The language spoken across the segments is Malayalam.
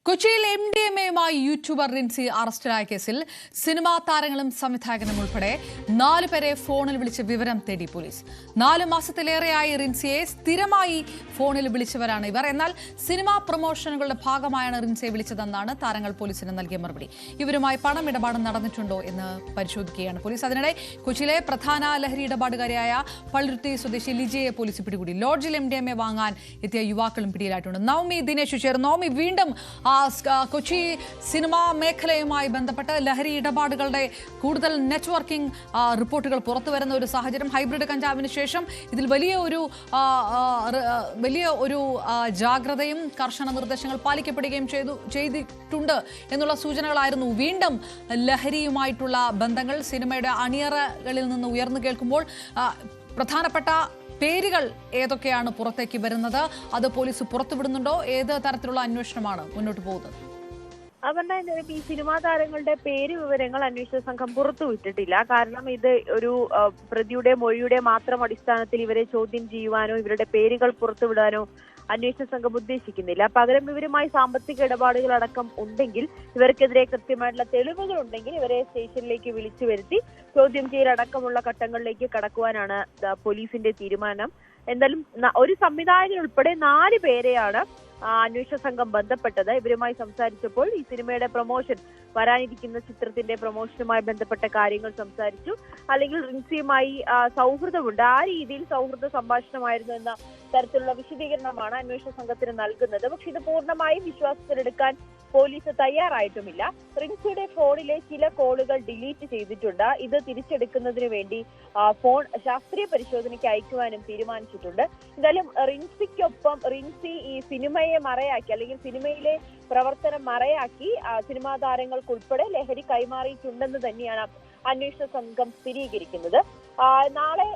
കൊച്ചിയിൽ MDMAയുമായി യൂട്യൂബർ റിൻസി അറസ്റ്റിലായ കേസിൽ സിനിമാ താരങ്ങളും സംവിധായകനും ഉൾപ്പെടെ 4 പേരെ ഫോണിൽ വിളിച്ച് വിവരം തേടി പോലീസ്. 4 മാസത്തിലേറെയായി റിൻസിയെ സ്ഥിരമായി ഫോണിൽ വിളിച്ചവരാണ് ഇവർ. എന്നാൽ സിനിമാ പ്രൊമോഷനുകളുടെ ഭാഗമായാണ് റിൻസിയെ വിളിച്ചതെന്നാണ് താരങ്ങൾ പോലീസിന് നൽകിയ മറുപടി. ഇവരുമായി പണമിടപാട് നടന്നിട്ടുണ്ടോ എന്ന് പരിശോധിക്കുകയാണ് പോലീസ്. അതിനിടെ കൊച്ചിയിലെ പ്രധാന ലഹരി ഇടപാടുകാരിയായ പള്ളുരുത്തി സ്വദേശി ലിജിയെ പോലീസ് പിടികൂടി. ലോഡ്ജിൽ MDMA വാങ്ങാൻ എത്തിയ യുവാക്കളും പിടിയിലായിട്ടുണ്ട്. നവമി ദിനേശ് ചേർന്നു. നവമി, വീണ്ടും കൊച്ചി സിനിമാ മേഖലയുമായി ബന്ധപ്പെട്ട് ലഹരി ഇടപാടുകളുടെ കൂടുതൽ നെറ്റ്വർക്കിംഗ് റിപ്പോർട്ടുകൾ പുറത്തു വരുന്ന ഒരു സാഹചര്യം. ഹൈബ്രിഡ് കഞ്ചാവിന് ശേഷം ഇതിൽ വലിയ ഒരു ജാഗ്രതയും കർശന നിർദ്ദേശങ്ങൾ പാലിക്കപ്പെടുകയും ചെയ്തിട്ടുണ്ട് എന്നുള്ള സൂചനകളായിരുന്നു. വീണ്ടും ലഹരിയുമായിട്ടുള്ള ബന്ധങ്ങൾ സിനിമയുടെ അണിയറകളിൽ നിന്ന് ഉയർന്നു കേൾക്കുമ്പോൾ പ്രധാനപ്പെട്ട പേരുകൾ ഏതൊക്കെയാണ് പുറത്തേക്ക് വരുന്നത്? അത് പോലീസ് പുറത്തുവിടുന്നുണ്ടോ? ഏത് തരത്തിലുള്ള അന്വേഷണമാണ് മുന്നോട്ട് പോകുന്നത്? അവരുടെ ഈ സിനിമാ താരങ്ങളുടെ പേര് വിവരങ്ങൾ അന്വേഷണ സംഘം പുറത്തുവിട്ടിട്ടില്ല. കാരണം ഇത് ഒരു പ്രതിയുടെ മൊഴിയുടെ മാത്രം അടിസ്ഥാനത്തിൽ ഇവരെ ചോദ്യം ചെയ്യുവാനോ ഇവരുടെ പേരുകൾ പുറത്തുവിടാനോ അന്വേഷണ സംഘം ഉദ്ദേശിക്കുന്നില്ല. പകരം ഇവരുമായി സാമ്പത്തിക ഇടപാടുകൾ അടക്കം ഉണ്ടെങ്കിൽ, ഇവർക്കെതിരെ കൃത്യമായിട്ടുള്ള തെളിവുകൾ ഉണ്ടെങ്കിൽ ഇവരെ സ്റ്റേഷനിലേക്ക് വിളിച്ചു വരുത്തി ചോദ്യം ചെയ്യലടക്കമുള്ള ഘട്ടങ്ങളിലേക്ക് കടക്കുവാനാണ് പോലീസിന്റെ തീരുമാനം. എന്തായാലും ഒരു സംവിധായകൻ ഉൾപ്പെടെ 4 പേരെയാണ് അന്വേഷണ സംഘം ബന്ധപ്പെട്ടത്. ഇവരുമായി സംസാരിച്ചപ്പോൾ ഈ സിനിമയുടെ പ്രൊമോഷൻ, വരാനിരിക്കുന്ന ചിത്രത്തിന്റെ പ്രൊമോഷനുമായി ബന്ധപ്പെട്ട കാര്യങ്ങൾ സംസാരിച്ചു. അല്ലെങ്കിൽ റിൻസിയുമായി സൗഹൃദമുണ്ട്, ആ രീതിയിൽ സൗഹൃദ സംഭാഷണമായിരുന്നു എന്ന തരത്തിലുള്ള വിശദീകരണമാണ് അന്വേഷണ സംഘത്തിന് നൽകുന്നത്. പക്ഷെ ഇത് പൂർണ്ണമായും വിശ്വാസത്തിലെടുക്കാൻ പോലീസ് തയ്യാറായിട്ടുമില്ല. റിൻസിയുടെ ഫോണിലെ ചില കോളുകൾ ഡിലീറ്റ് ചെയ്തിട്ടുണ്ട്. ഇത് തിരിച്ചെടുക്കുന്നതിന് വേണ്ടി ഫോൺ ശാസ്ത്രീയ പരിശോധനയ്ക്ക് അയക്കുവാനും തീരുമാനിച്ചിട്ടുണ്ട്. എന്തായാലും റിൻസിക്കൊപ്പം റിൻസി ഈ സിനിമയെ മറയാക്കി, അല്ലെങ്കിൽ സിനിമയിലെ പ്രവർത്തനം മറയാക്കി സിനിമാ താരങ്ങൾക്കുൾപ്പെടെ ലഹരി കൈമാറിയിട്ടുണ്ടെന്ന് തന്നെയാണ് അന്വേഷണ സംഘം സ്ഥിരീകരിക്കുന്നത്. നാളെ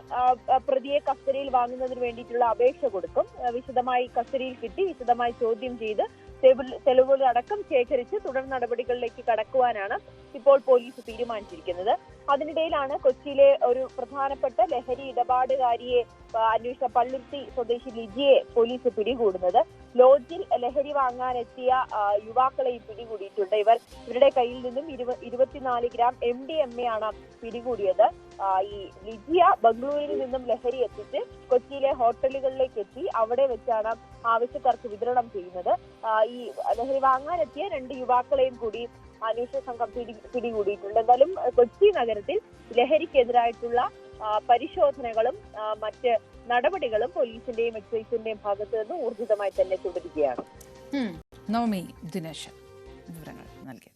പ്രതിയെ കസ്റ്റഡിയിൽ വാങ്ങുന്നതിന് വേണ്ടിയിട്ടുള്ള അപേക്ഷ കൊടുക്കും. വിശദമായി കസ്റ്റഡിയിൽ കിട്ടി വിശദമായി ചോദ്യം ചെയ്ത് തെളിവുകൾ അടക്കം ശേഖരിച്ച് തുടർ നടപടികളിലേക്ക് കടക്കുവാനാണ് ഇപ്പോൾ പോലീസ് തീരുമാനിച്ചിരിക്കുന്നത്. അതിനിടയിലാണ് കൊച്ചിയിലെ ഒരു പ്രധാനപ്പെട്ട ലഹരി ഇടപാടുകാരിയെ അന്വേഷണ പള്ളുരുത്തി സ്വദേശി ലിജിയെ പോലീസ് പിടികൂടുന്നത്. ലോഡ്ജിൽ ലഹരി വാങ്ങാനെത്തിയ യുവാക്കളെയും പിടികൂടിയിട്ടുണ്ട്. ഇവരുടെ കയ്യിൽ നിന്നും 24 ഗ്രാം MDMA ആണ് പിടികൂടിയത്. ഈ ലിജിയ ബംഗളൂരുവിൽ നിന്നും ലഹരി എത്തിച്ച് കൊച്ചിയിലെ ഹോട്ടലുകളിലേക്ക് എത്തി അവിടെ വെച്ചാണ് ആവശ്യക്കാർക്ക് വിതരണം ചെയ്യുന്നത്. ഈ ലഹരി വാങ്ങാനെത്തിയ 2 യുവാക്കളെയും കൂടി അന്വേഷണ സംഘം പിടികൂടിയിട്ടുണ്ട്. എന്തായാലും കൊച്ചി നഗരത്തിൽ ലഹരിക്കെതിരായിട്ടുള്ള പരിശോധനകളും മറ്റ് നടപടികളും പോലീസിന്റെയും എക്സൈസിന്റെയും ഭാഗത്ത് നിന്ന് ഊർജിതമായി തന്നെ തുടരുകയാണ്. നവമി ദിനേശ് വിവരങ്ങൾ നൽകി.